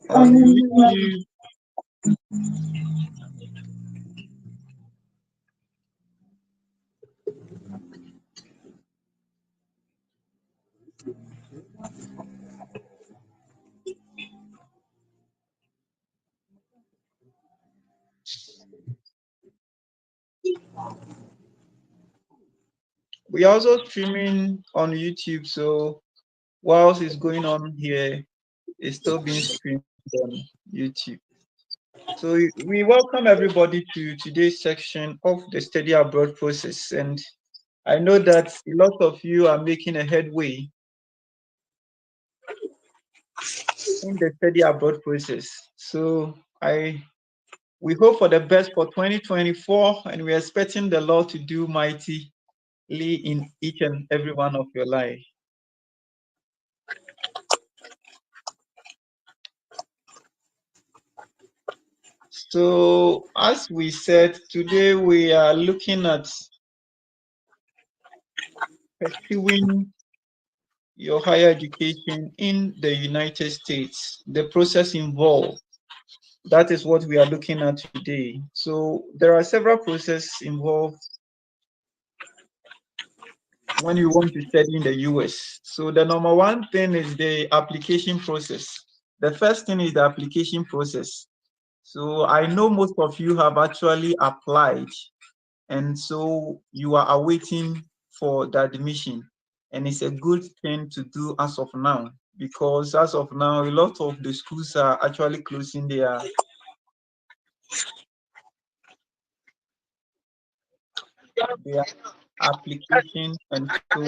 on YouTube. We are also streaming on YouTube, so whilst it's going on here, it's still being streamed on YouTube. So we welcome everybody to today's section of the study abroad process, and I know that a lot of you are making a headway in the study abroad process. So we hope for the best for 2024, and we're expecting the Lord to do mightily in each and every one of your life. So, as we said, today we are looking at pursuing your higher education in the United States, the process involved. That is what we are looking at today. So, there are several processes involved when you want to study in the US. So, the number one thing is the application process. The first thing is the application process. So, I know most of you have actually applied, and so you are awaiting for the admission, and it's a good thing to do as of now, because as of now a lot of the schools are actually closing their application, and so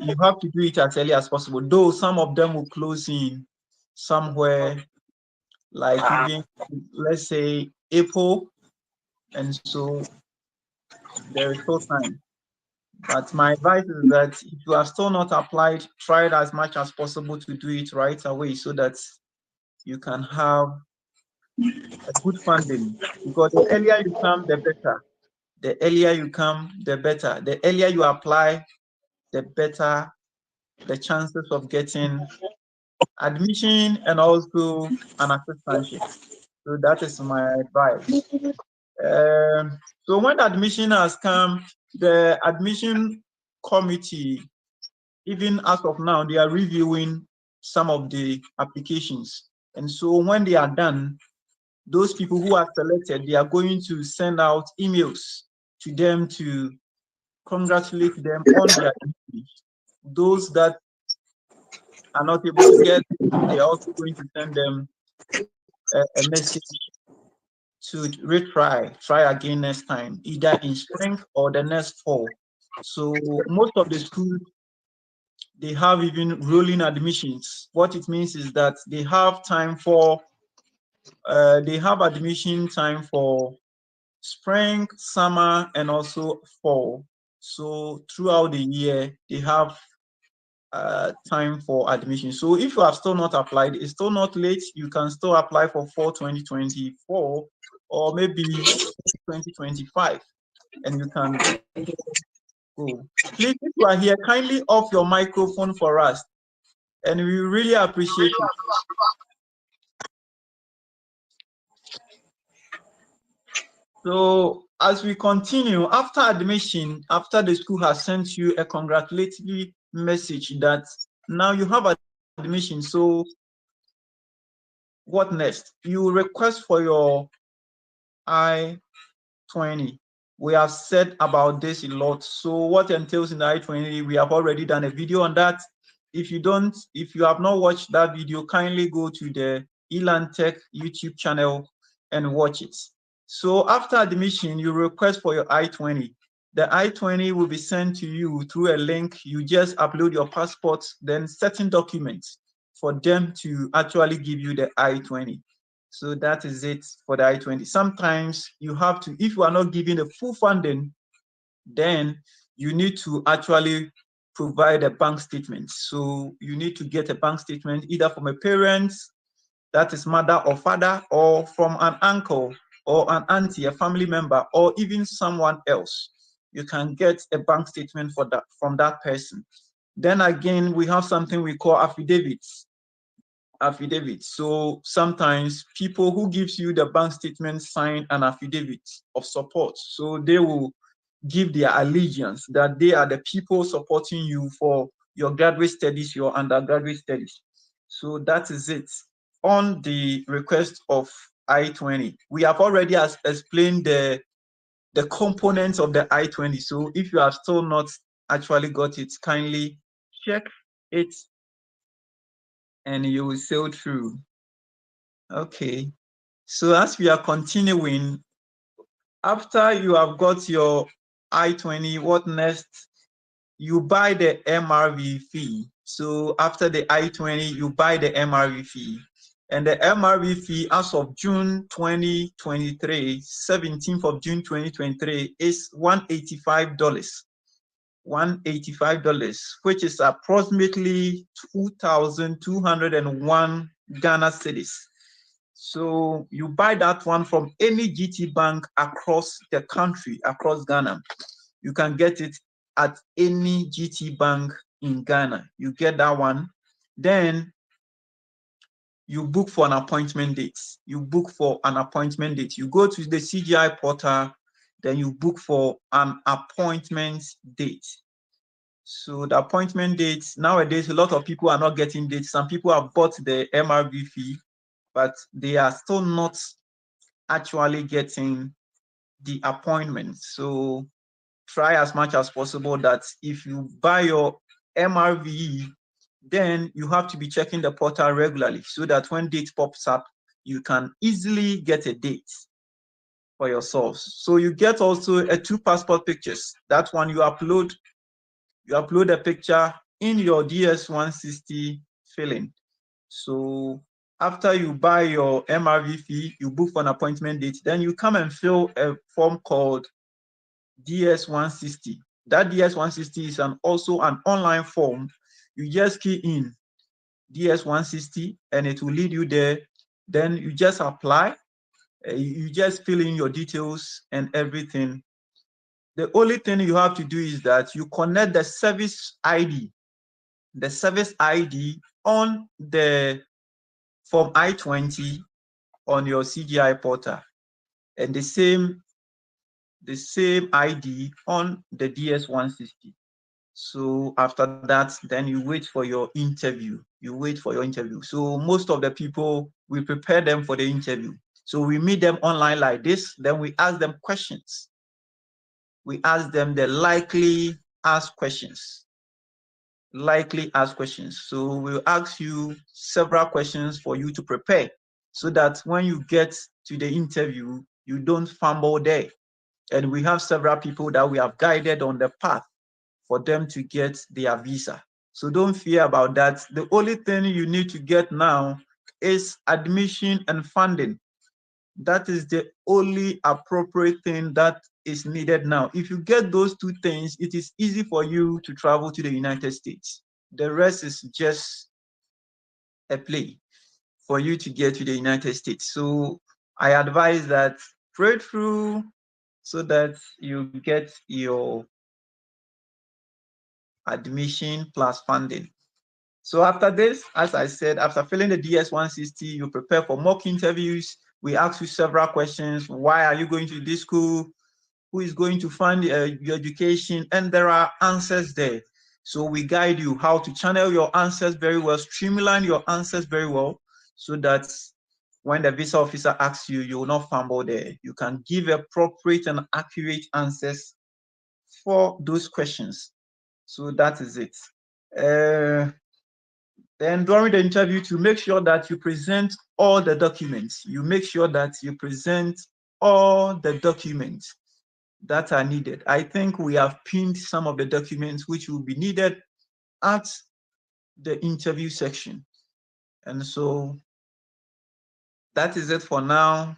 you have to do it as early as possible, though some of them will close in somewhere like even, let's say, April, and so there is still time. But my advice is that if you are still not applied, try it as much as possible to do it right away so that you can have a good funding. Because the earlier you come, the better. The earlier you come, the better. The earlier you apply, the better the chances of getting admission and also an assistantship. So that is my advice. So when admission has come, the admission committee, even as of now, they are reviewing some of the applications. And so when they are done, those people who are selected, they are going to send out emails to them to congratulate them on their admission. Those that are not able to get, they are also going to send them a message to try again next time, either in spring or the next fall. So most of the schools, they have even rolling admissions. What it means is that they have time for they have admission time for spring, summer, and also fall. So throughout the year, they have time for admission. So if you have still not applied, it's still not late. You can still apply for fall 2024 or maybe 2025, and you can go. Please, if you are here, kindly off your microphone for us, and we really appreciate it. So as we continue, after admission, after the school has sent you a congratulatory message that now you have admission, so what next? You request for your I-20. We have said about this a lot. So what entails in the I-20, we have already done a video on that. If you have not watched that video, kindly go to the ELANTech YouTube channel and watch it. So after admission, you request for your I-20. The I-20 will be sent to you through a link. You just upload your passport, then certain documents for them to actually give you the I-20. So that is it for the I-20. Sometimes you have to, if you are not given the full funding, then you need to actually provide a bank statement. So you need to get a bank statement either from a parent, that is mother or father, or from an uncle or an auntie, a family member, or even someone else. You can get a bank statement for that from that person. Then again, we have something we call affidavits. affidavit. So sometimes people who gives you the bank statement sign an affidavit of support. So they will give their allegiance that they are the people supporting you for your graduate studies, your undergraduate studies. So that is it. On the request of I-20, we have already explained the components of the I-20. So if you have still not actually got it, kindly check it and you will sail through. Okay. So as we are continuing, after you have got your I-20, what next? You buy the MRV fee. So after the I-20, you buy the MRV fee. And the MRV fee as of June 2023, 17th of June 2023, is $185. $185, which is approximately 2,201 Ghana cedis. So you buy that one from any GT bank across the country, across Ghana. You can get it at any GT bank in Ghana. You get that one. Then you book for an appointment date. You book for an appointment date. You go to the CGI portal, then you book for an appointment date. So the appointment dates, nowadays, a lot of people are not getting dates. Some people have bought the MRV fee, but they are still not actually getting the appointment. So try as much as possible that if you buy your MRV, then you have to be checking the portal regularly so that when date pops up, you can easily get a date for yourself. So you get also a 2 passport pictures. That one you upload a picture in your DS-160 filling. So after you buy your MRV fee, you book for an appointment date, then you come and fill a form called DS-160. That DS-160 is also an online form. You just key in DS-160 and it will lead you there. Then you just apply. You just fill in your details and everything. The only thing you have to do is that you connect the service ID on the form I-20 on your CGI portal, and the same ID on the DS-160. So after that, then you wait for your interview. So most of the people, we prepare them for the interview. So we meet them online like this, then we ask them questions. We ask them the likely asked questions. So we'll ask you several questions for you to prepare so that when you get to the interview, you don't fumble there. And we have several people that we have guided on the path for them to get their visa. So don't fear about that. The only thing you need to get now is admission and funding. That is the only appropriate thing that is needed now. If you get those two things, it is easy for you to travel to the United States. The rest is just a play for you to get to the United States. So I advise that pray through so that you get your admission plus funding. So after this, as I said, after filling the DS-160, you prepare for mock interviews. We ask you several questions. Why are you going to this school? Who is going to fund your education? And there are answers there. So we guide you how to channel your answers very well, streamline your answers very well, so that when the visa officer asks you, you will not fumble there. You can give appropriate and accurate answers for those questions. So that is it. Then during the interview, to make sure that you present all the documents. You make sure that you present all the documents that are needed. I think we have pinned some of the documents which will be needed at the interview section. And so that is it for now.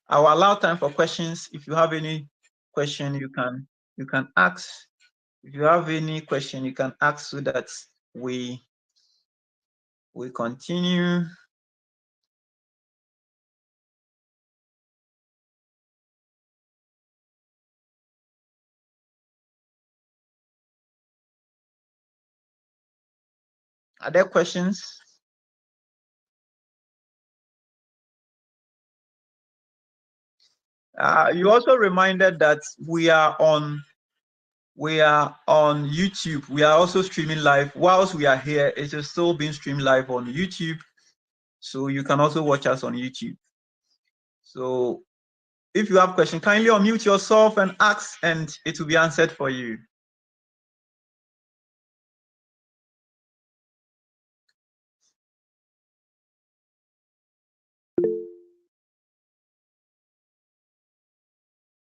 I will allow time for questions. If you have any question, you can ask. If you have any question, you can ask so that we continue. Are there questions? You also reminded that we are on YouTube. We are also streaming live. Whilst we are here, it is still being streamed live on YouTube. So you can also watch us on YouTube. So if you have questions, kindly unmute yourself and ask, and it will be answered for you.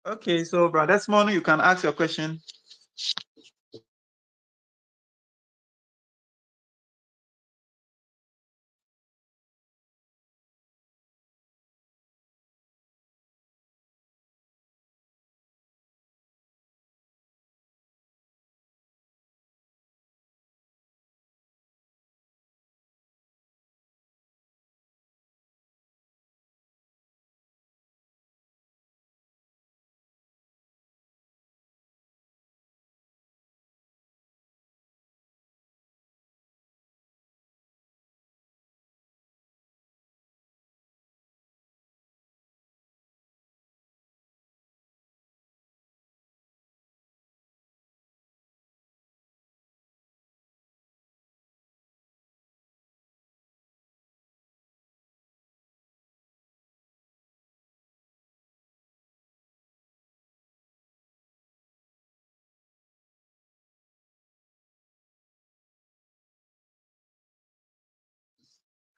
Okay, so Brother Desmond, you can ask your question.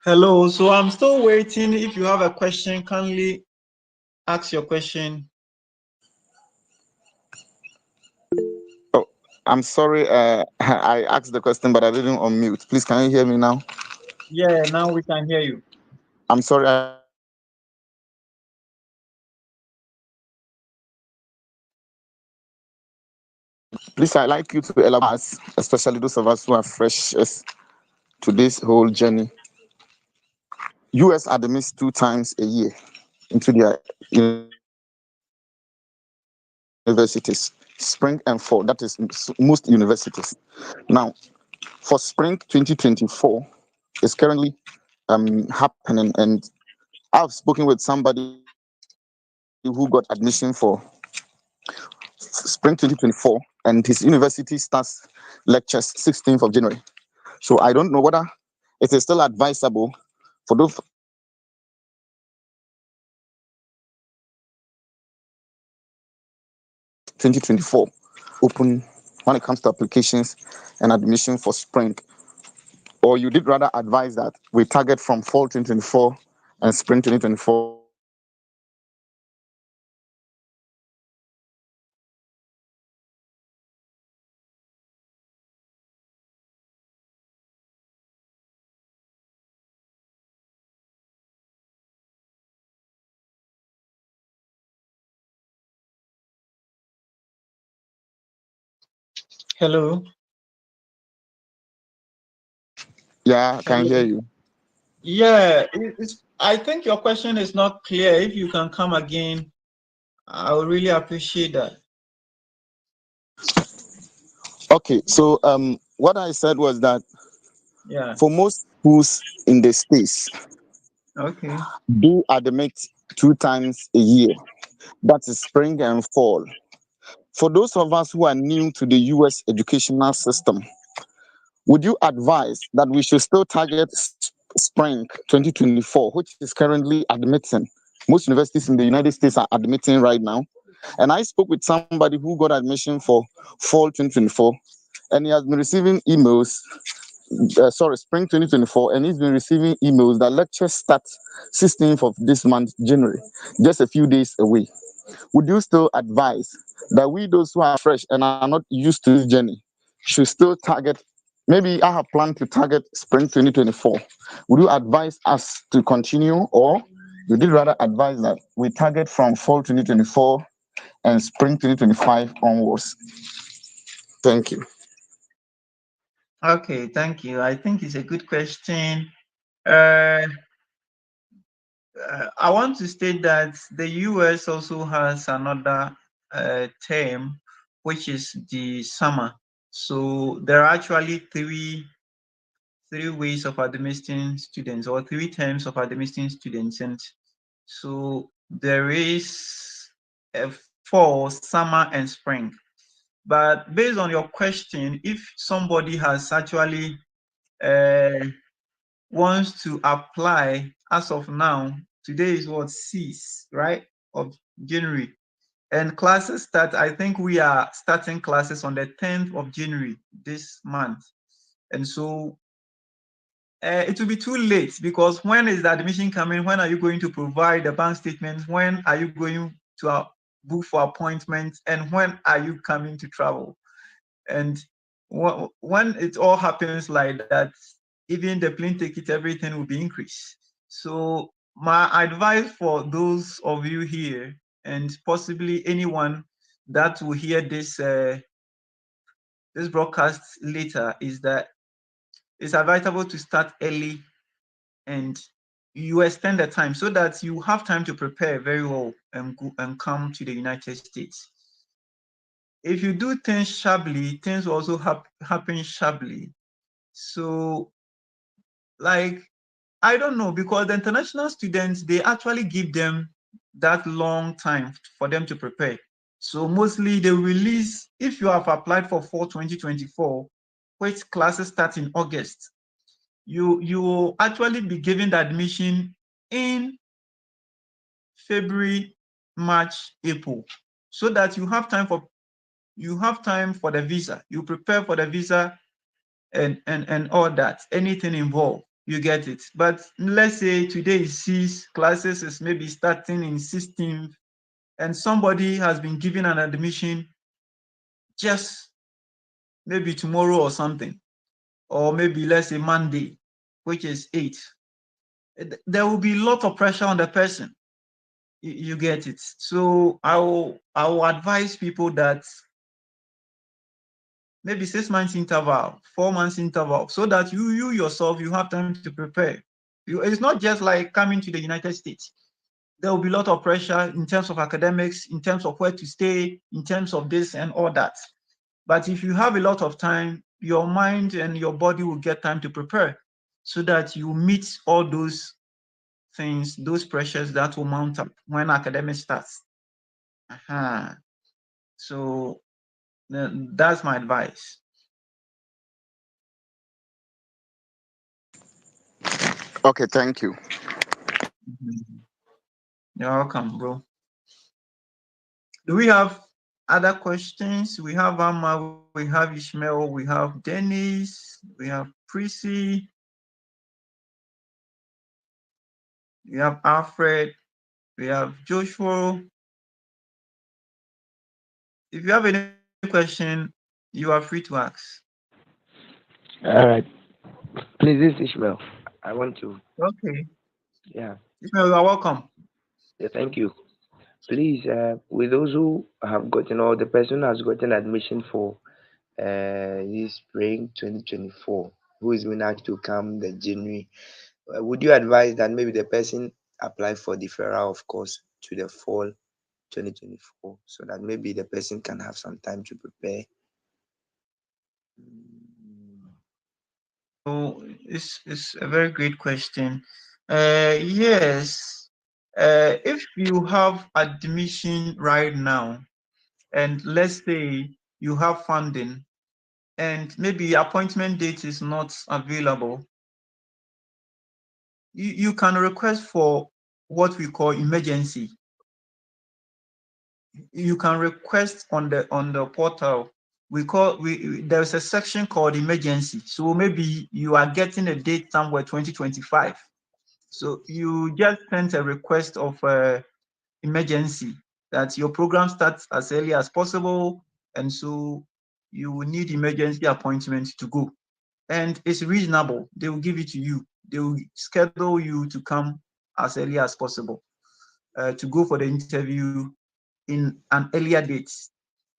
Hello, so I'm still waiting. If you have a question, kindly ask your question. Oh, I'm sorry. I asked the question, but I didn't unmute. Please, can you hear me now? Yeah, now we can hear you. I'm sorry. I didn't unmute. Please, I'd like you to elaborate us, especially those of us who are fresh to this whole journey. US admits 2 times a year into their universities, spring and fall. That is most universities. Now, for spring 2024, is currently happening, and I've spoken with somebody who got admission for spring 2024, and his university starts lectures 16th of January. So I don't know whether it is still advisable for those 2024 open when it comes to applications and admission for spring, or you did rather advise that we target from fall 2024 and spring 2024. Hello. Yeah, I can hear Hello. you. Yeah, I think your question is not clear. If you can come again, I would really appreciate that. Okay, so what I said was that Yeah. for most schools in the states, Okay. do admit 2 times a year. That is spring and fall. For those of us who are new to the US educational system, would you advise that we should still target spring 2024, which is currently admitting? Most universities in the United States are admitting right now. And I spoke with somebody who got admission for fall 2024, and he has been receiving emails, spring 2024, and he's been receiving emails that lectures start 16th of this month, January, just a few days away. Would you still advise that we, those who are fresh and are not used to this journey, should still target? Maybe I have planned to target spring 2024. Would you advise us to continue, or you did rather advise that we target from fall 2024 and spring 2025 onwards? Thank you. Okay, thank you. I think it's a good question. Uh, I want to state that the US also has another term, which is the summer. So there are actually three ways of admitting students, or three terms of admitting students, and so there is fall, summer, and spring. But based on your question, if somebody has actually wants to apply as of now, today is what, 6th, right, of January, and classes start, I think we are starting classes on the 10th of January this month. And so it will be too late, because when is the admission coming? When are you going to provide the bank statement? When are you going to book for appointments? And when are you coming to travel? And when it all happens like that, even the plane ticket, everything will be increased. So my advice for those of you here, and possibly anyone that will hear this this broadcast later, is that it's advisable to start early, and you extend the time so that you have time to prepare very well and go and come to the United States. If you do things sharply, things will also happen sharply. So, like, I don't know, because the international students, they actually give them that long time for them to prepare. So mostly they release, if you have applied for fall 2024, which classes start in August, you will actually be given the admission in February, March, April, so that you have time for the visa. You prepare for the visa and all that, anything involved, you get it. But let's say today is 6, classes is maybe starting in 16th, and somebody has been given an admission just maybe tomorrow or something, or maybe let's say Monday, which is 8th. There will be a lot of pressure on the person. You get it. So I will advise people that maybe 6 months interval, 4 months interval, so that you yourself, you have time to prepare. It's not just like coming to the United States. There will be a lot of pressure in terms of academics, in terms of where to stay, in terms of this and all that. But if you have a lot of time, your mind and your body will get time to prepare, so that you meet all those things, those pressures that will mount up when academic starts. So that's my advice. Okay, thank you. Mhm. You're welcome, bro. Do we have other questions? We have Amma, we have Ishmael, we have Dennis, we have Prissy, we have Alfred, we have Joshua. If you have any question, you are free to ask. All right. Please, this is Ishmael. I want to, Okay. yeah, Ishmael, you are welcome. yeah, thank you. Please, with those who have gotten, or the person who has gotten admission for this spring 2024, who is being asked to come the January, would you advise that maybe the person apply for deferral, of course, to the fall 2024, so that maybe the person can have some time to prepare? So it's a very great question. Yes, if you have admission right now, and let's say you have funding, and maybe appointment date is not available, you can request for what we call emergency. You can request on the portal. There's a section called emergency. So maybe you are getting a date somewhere 2025. So you just send a request of emergency, that your program starts as early as possible, and so you will need emergency appointment to go. And it's reasonable. They will give it to you. They will schedule you to come as early as possible to go for the interview in an earlier date,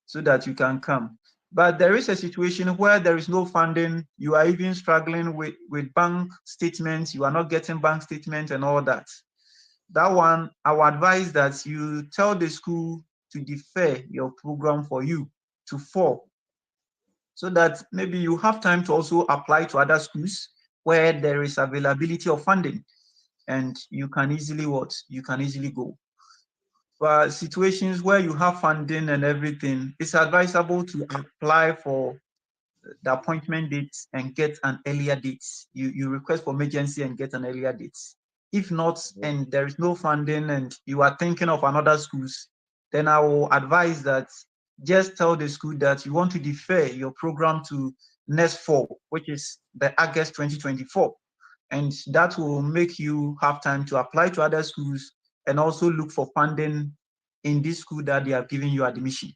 so that you can come. But there is a situation where there is no funding. You are even struggling with bank statements. You are not getting bank statements and all that. That one, I would advise that you tell the school to defer your program for you to fall, so that maybe you have time to also apply to other schools where there is availability of funding, and you can easily go. for situations where you have funding and everything, it's advisable to apply for the appointment dates and get an earlier date. You request for emergency and get an earlier date. If not, and there is no funding and you are thinking of another schools, then I will advise that just tell the school that you want to defer your program to next fall, which is the August 2024. And that will make you have time to apply to other schools and also look for funding in this school that they are giving you admission.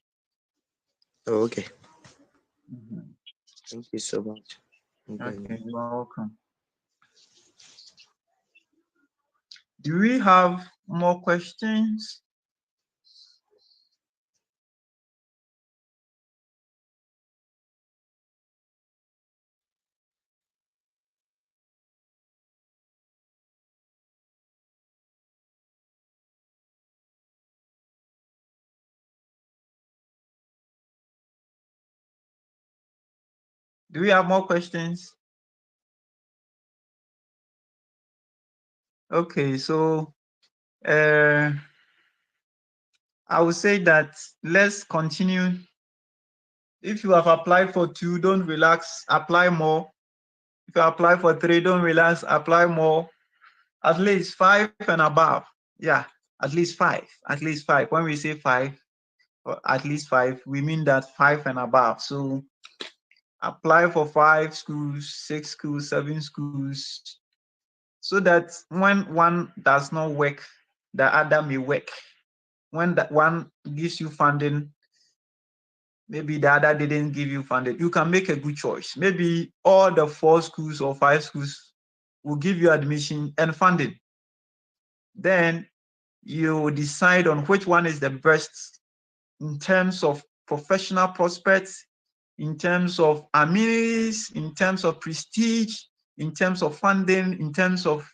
Oh, okay. Mhm. Thank you so much. Okay, you're welcome. Do we have more questions? Do we have more questions? Okay, so I would say that let's continue. If you have applied for 2, don't relax, apply more. If you apply for 3, don't relax, apply more. At least 5 and above. Yeah, at least 5. At least 5. When we say 5, or at least 5, we mean that 5 and above. So apply for 5 schools, 6 schools, 7 schools, so that when one does not work, the other may work. When that one gives you funding, maybe the other didn't give you funding, you can make a good choice. Maybe all the 4 schools or 5 schools will give you admission and funding. Then you decide on which one is the best in terms of professional prospects, in terms of amenities, in terms of prestige, in terms of funding, in terms of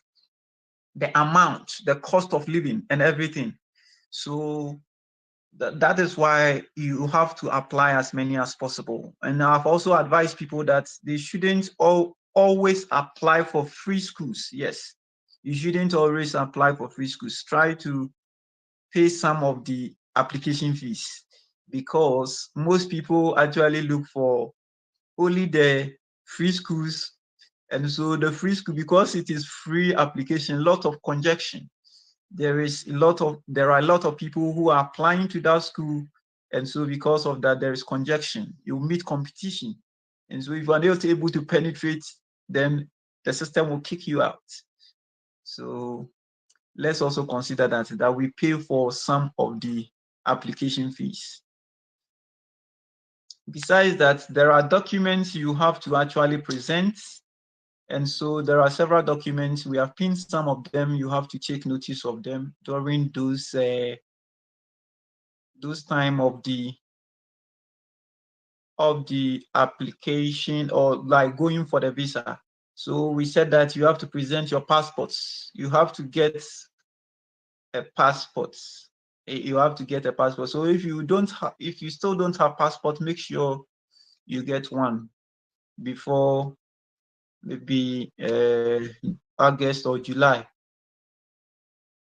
the amount, the cost of living, and everything. So that is why you have to apply as many as possible. And I've also advised people that they shouldn't always apply for free schools. Yes, you shouldn't always apply for free schools. Try to pay some of the application fees, because most people actually look for only the free schools. And so the free school, because it is free application, lot of conjunction. There are a lot of people who are applying to that school, and so because of that, there is conjunction. You meet competition, and so if you are not able to penetrate, then the system will kick you out. So let's also consider that we pay for some of the application fees. Besides that, there are documents you have to actually present. And so there are several documents. We have pinned some of them. You have to take notice of them during those time of the application, or like going for the visa. So we said that you have to present your passports. You have to get a passport. You have to get a passport. So if you still don't have passport, make sure you get one before maybe August or July.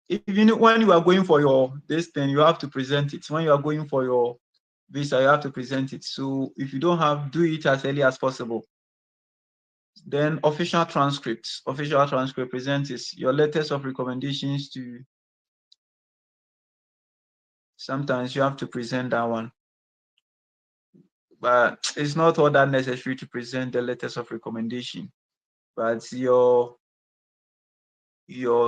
Even when you are going for your this thing, you have to present it. When you are going for your visa, you have to present it. So if you don't have, do it as early as possible. Then official transcripts. Official transcript presents your letters of recommendations to. Sometimes you have to present that one, but it's not all that necessary to present the letters of recommendation. But your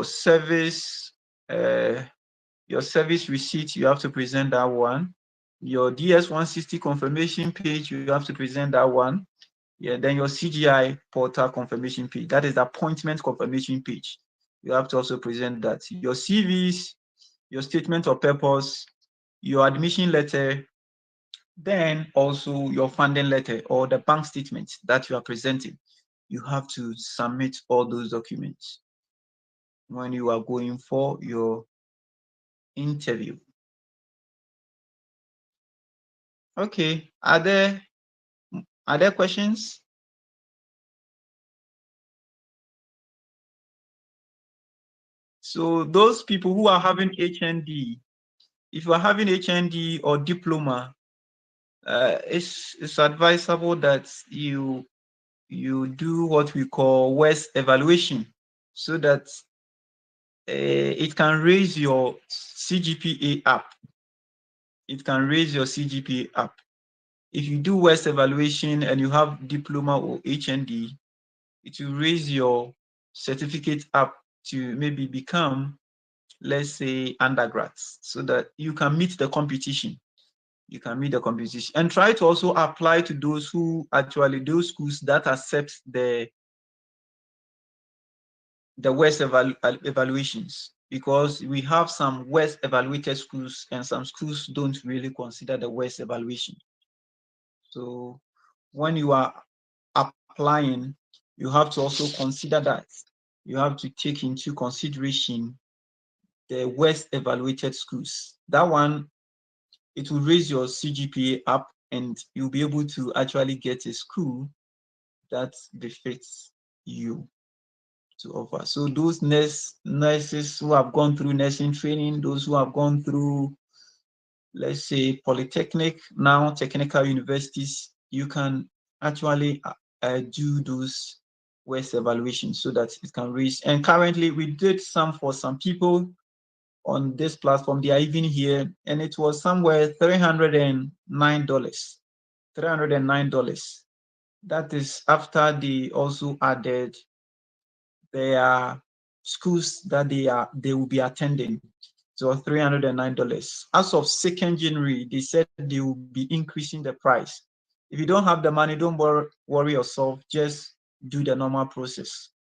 service receipt, you have to present that one. Your DS-160 confirmation page, you have to present that one. Yeah, then your CGI portal confirmation page, that is the appointment confirmation page. You have to also present that. Your CVs, your statement of purpose, your admission letter, then also your funding letter or the bank statement that you are presenting. You have to submit all those documents when you are going for your interview. Okay, are there questions? So those people who are having HND, if you are having HND or diploma, it's advisable that you do what we call WES evaluation, so that it can raise your CGPA up. It can raise your CGPA up. If you do WES evaluation and you have diploma or HND, it will raise your certificate up to maybe become, let's say, undergrads, so that you can meet the competition. You can meet the competition, and try to also apply to those those schools that accept the WES evaluations, because we have some WES evaluated schools and some schools don't really consider the WES evaluation. So when you are applying, you have to also consider that. You have to take into consideration the WES evaluated schools. That one, it will raise your CGPA up and you'll be able to actually get a school that befits you to offer. So those nurses who have gone through nursing training, those who have gone through, let's say, polytechnic, now technical universities, you can actually do those WES evaluations so that it can raise. And currently we did some for some people on this platform. They are even here, and it was somewhere $309. $309. That is after they also added their schools that they will be attending. So $309. As of 2nd January, they said they will be increasing the price. If you don't have the money, don't worry yourself. Just do the normal process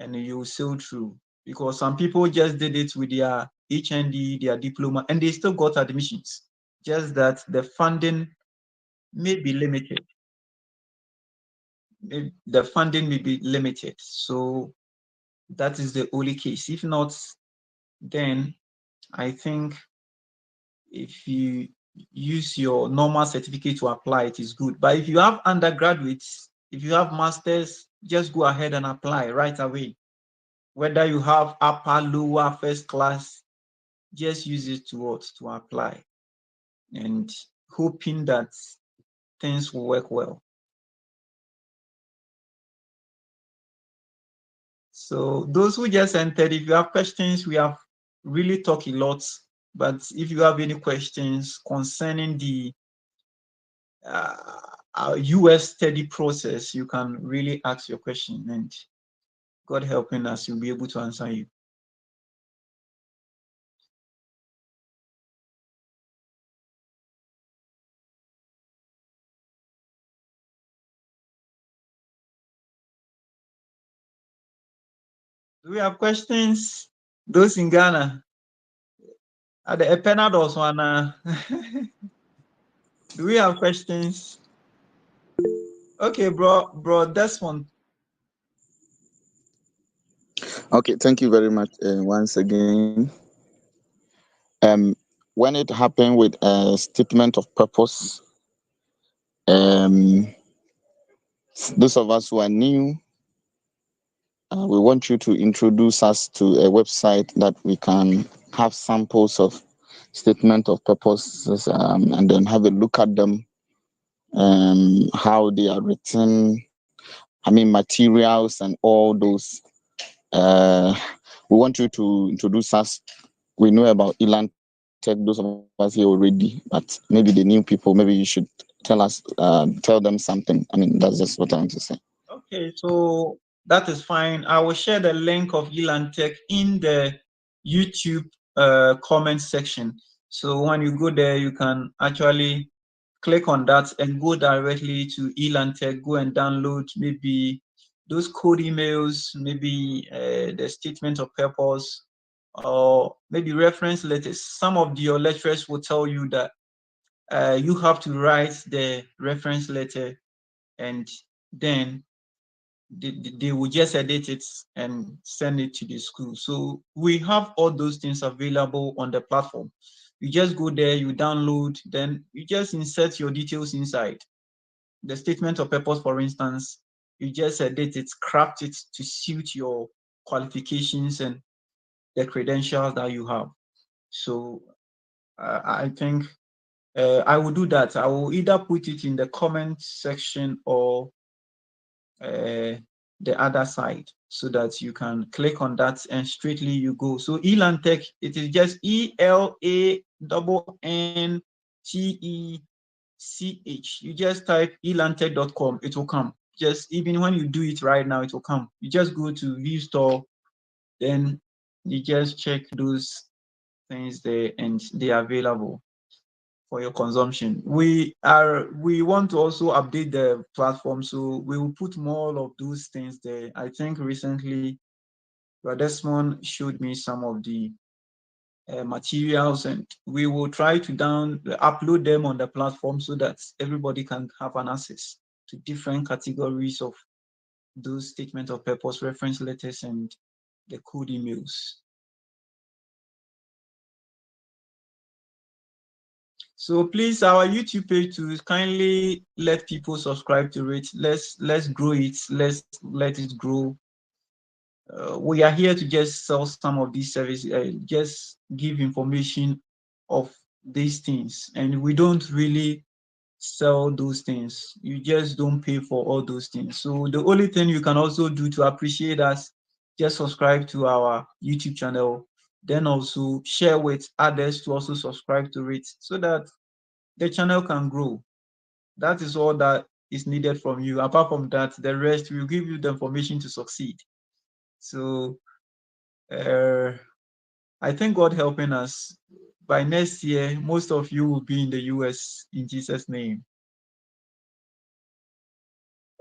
and you will sail through. Because some people just did it with their HND, their diploma, and they still got admissions. Just that the funding may be limited. The funding may be limited. So that is the only case. If not, then I think if you use your normal certificate to apply, it is good. But if you have undergraduates, if you have masters, just go ahead and apply right away. Whether you have upper, lower, first class, just use it to apply, and hoping that things will work well. So those who just entered, if you have questions, we have really talked a lot. But if you have any questions concerning the US study process, you can really ask your question, and God helping us, we'll be able to answer you. Do we have questions? Those in Ghana? At the Epenados one. Do we have questions? Okay, bro, that's one. Okay, thank you very much once again. When it happened with a statement of purpose, those of us who are new, we want you to introduce us to a website that we can have samples of statement of purposes, and then have a look at them, how they are written. I mean, materials and all those. We want you to introduce us. We know about Elan Tech, those of us here already, but maybe the new people, maybe you should tell them something. I mean, that's just what I want to say. Okay, so that is fine. I will share the link of Elan Tech in the YouTube comment section. So when you go there, you can actually click on that and go directly to Elan Tech. Go and download maybe those code emails, maybe the statement of purpose, or maybe reference letters. Some of your lecturers will tell you that you have to write the reference letter, and then they will just edit it and send it to the school. So we have all those things available on the platform. You just go there, you download, then you just insert your details inside. The statement of purpose, for instance, you just edit it, craft it to suit your qualifications and the credentials that you have. So I think I will do that. I will either put it in the comment section or the other side so that you can click on that and straightly you go. So Elantech, it is just ELANNTECH. You just type elantech.com, it will come. Just even when you do it right now, it will come. You just go to view store, then you just check those things there and they are available for your consumption. We want to also update the platform, so we will put more of those things there. I think recently Radesmond showed me some of the materials, and we will try to upload them on the platform so that everybody can have an access to different categories of those statement of purpose, reference letters, and the code emails. So please, our YouTube page, to kindly let people subscribe to it. Let's grow it. Let's let it grow. We are here to just sell some of these services, just give information of these things, and we don't really sell those things. You just don't pay for all those things. So the only thing you can also do to appreciate us, just subscribe to our YouTube channel, then also share with others to also subscribe to it so that the channel can grow. That is all that is needed from you. Apart from that, the rest will give you the information to succeed. So I think God helping us, by next year, most of you will be in the US in Jesus' name.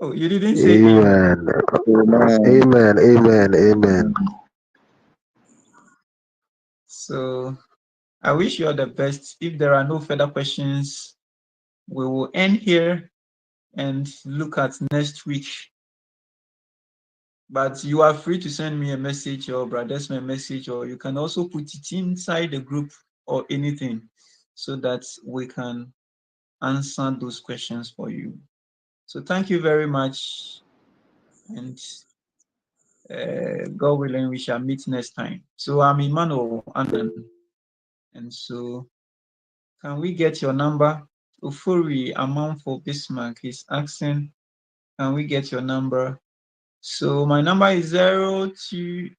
Oh, you didn't say Amen. Amen. Amen. Amen. so. I wish you all the best. If there are no further questions, we will end here and look at next week. But you are free to send me a message or brothers a message, or you can also put it inside the group or anything so that we can answer those questions for you. So thank you very much, and God willing, we shall meet next time. So I'm Emmanuel Annan, and so can we get your number? Ufuri Amount for Bismarck is asking, can we get your number? So my number is 02.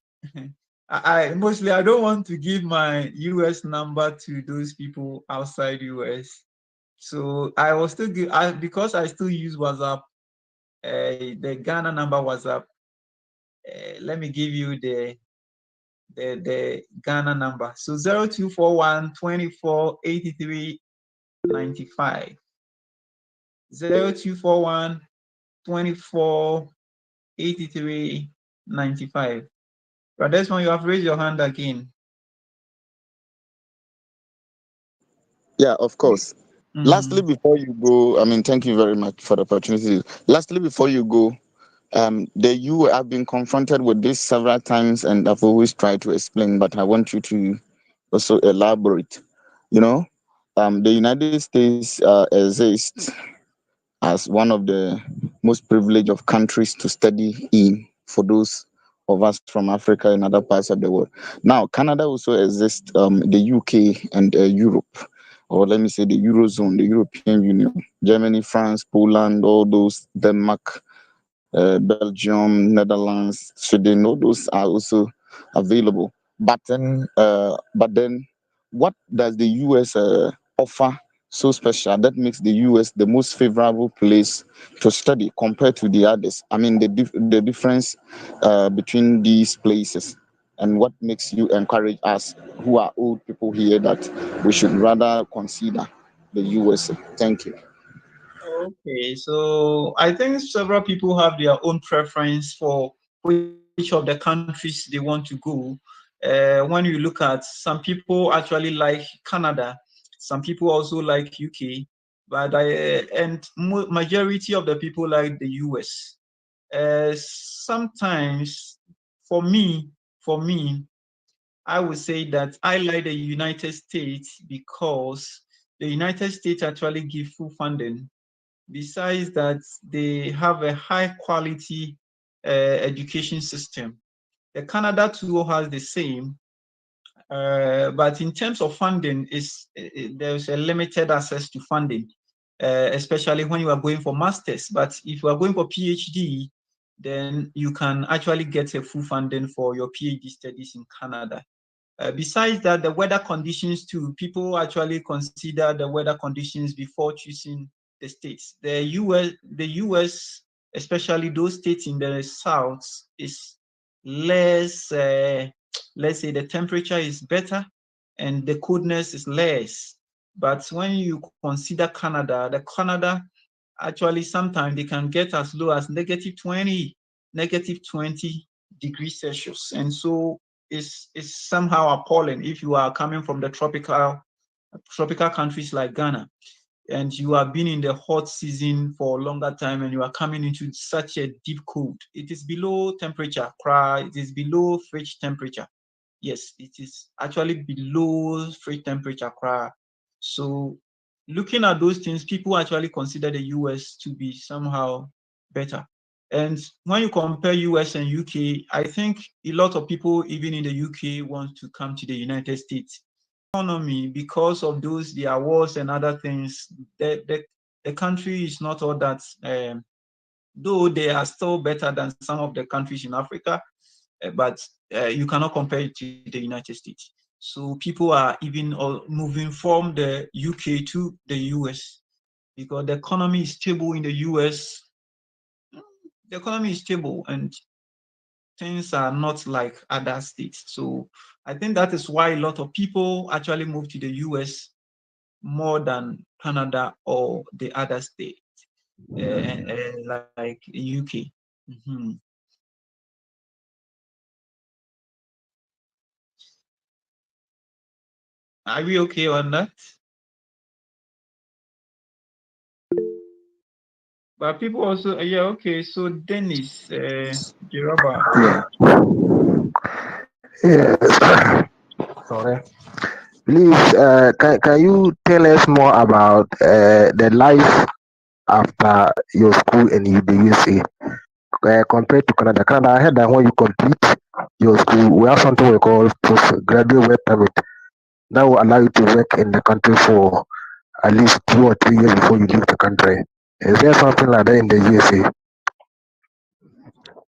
I mostly I don't want to give my US number to those people outside US. So I will still give because I still use WhatsApp. The Ghana number WhatsApp. Let me give you the Ghana number. So 0241 24 83 95. 0241 24 83 95. But this one, you have raised your hand again. Yeah, of course. Lastly, before you go, thank you very much for the opportunity. Lastly, before you go, I've been confronted with this several times, and I've always tried to explain, but I want you to also elaborate. The United States exists as one of the most privileged of countries to study in for those of us from Africa and other parts of the world. Now, Canada also exists, the UK and Europe, or let me say the Eurozone, the European Union, Germany, France, Poland, all those, Denmark, Belgium, Netherlands, Sweden, all those are also available. But then, what does the US offer so special that makes the US the most favorable place to study compared to the others? The difference between these places, and what makes you encourage us who are old people here that we should rather consider the USA? Thank you. Okay, so I think several people have their own preference for which of the countries they want to go. When you look at, some people actually like Canada, some people also like UK, but majority of the people like the US. Sometimes, for me, I would say that I like the United States because the United States actually give full funding. Besides that, they have a high quality education system. The Canada too has the same, But in terms of funding, there's a limited access to funding, especially when you are going for masters. But if you are going for PhD, then you can actually get a full funding for your PhD studies in Canada. Besides that, the weather conditions too, people actually consider the weather conditions before choosing the states. The US, especially those states in the south, is less, let's say the temperature is better and the coldness is less. But when you consider Canada, actually sometimes they can get as low as -20 degrees Celsius. And so it's somehow appalling if you are coming from the tropical countries like Ghana, and you have been in the hot season for a longer time, and you are coming into such a deep cold. It is below temperature, it is below fridge temperature. Yes, it is actually below fridge temperature. So looking at those things, people actually consider the US to be somehow better. And when you compare US and UK, I think a lot of people, even in the UK, want to come to the United States. Economy, because of those, their wars and other things, the country is not all that, though they are still better than some of the countries in Africa, but you cannot compare it to the United States. So people are even moving from the UK to the US because the economy is stable in the US. The economy is stable and things are not like other states. So I think that is why a lot of people actually move to the US more than Canada or the other states, like UK. Mm-hmm. Are we okay on that? But people also, yeah, okay. So Dennis, Jeroba. Yes. Sorry. Please, can you tell us more about the life after your school in the USA compared to Canada? Canada, I heard that when you complete your school, we have something we call postgraduate work permit that will allow you to work in the country for at least 2 or 3 years before you leave the country. Is there something like that in the USA?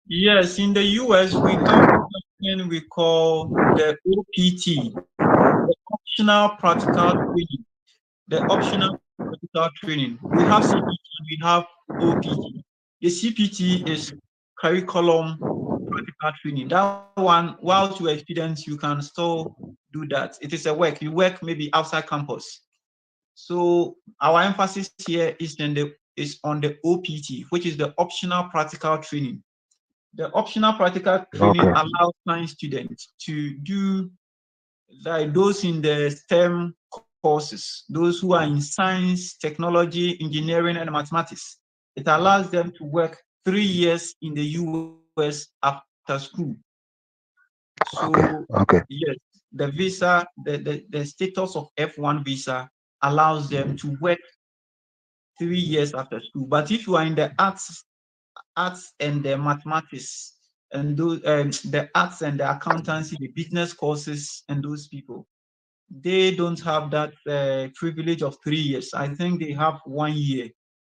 Yes, in the US, we have something we call the OPT, the optional practical training. The optional practical training. We have CPT, we have OPT. The CPT is curriculum practical training. That one, whilst you are a student, you can still do that. It is a work. You work maybe outside campus. So our emphasis here is on the OPT, which is the optional practical training. The optional practical training Okay. allows science students to do like those in the STEM courses, those who are in science, technology, engineering, and mathematics. It allows them to work 3 years in the US after school. So, Okay. yes, the visa, the status of F1 visa allows them to work 3 years after school. But if you are in the arts and the mathematics, and those the arts and the accountancy, the business courses, and those people, they don't have that privilege of 3 years. I think they have 1 year.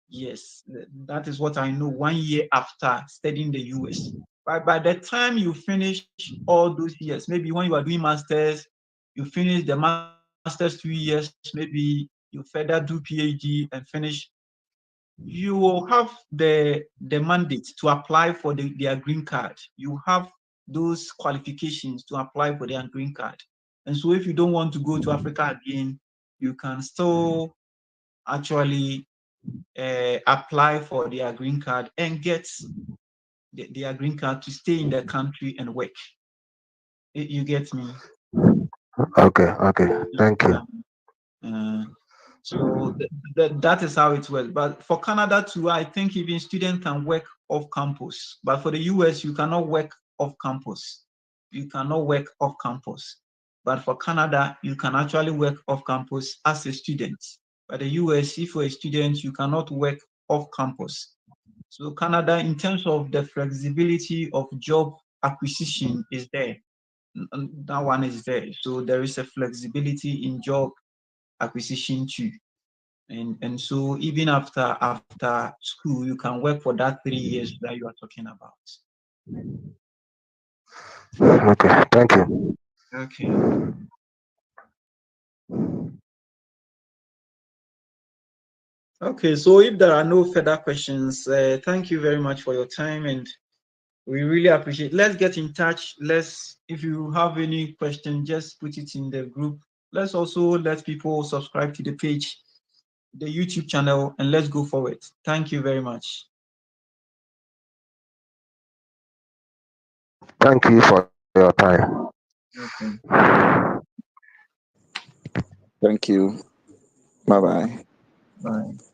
Yes, that is what I know. 1 year after studying the US. By the time you finish all those years, maybe when you are doing masters, you finish the masters 2 years, maybe you further do PhD and finish, you will have the mandate to apply for their green card. You have those qualifications to apply for their green card. And so if you don't want to go to Africa again, you can still actually apply for their green card and get their green card to stay in the country and work. You get me? Okay. Thank you. So that is how it works. But for Canada too, I think even students can work off campus. But for the US, you cannot work off campus. You cannot work off campus. But for Canada, you can actually work off campus as a student. But the US, if you're a student, you cannot work off campus. So Canada, in terms of the flexibility of job acquisition, is there. that one is there. So there is a flexibility in job acquisition too. And so even after school, you can work for that 3 years that you are talking about. Okay, thank you. Okay. Okay, so if there are no further questions, thank you very much for your time, and we really appreciate. Let's get in touch. If you have any question, just put it in the group. Let's also let people subscribe to the page, the YouTube channel, and let's go forward. Thank you very much. Thank you for your time. Okay. Thank you. Bye bye. Bye.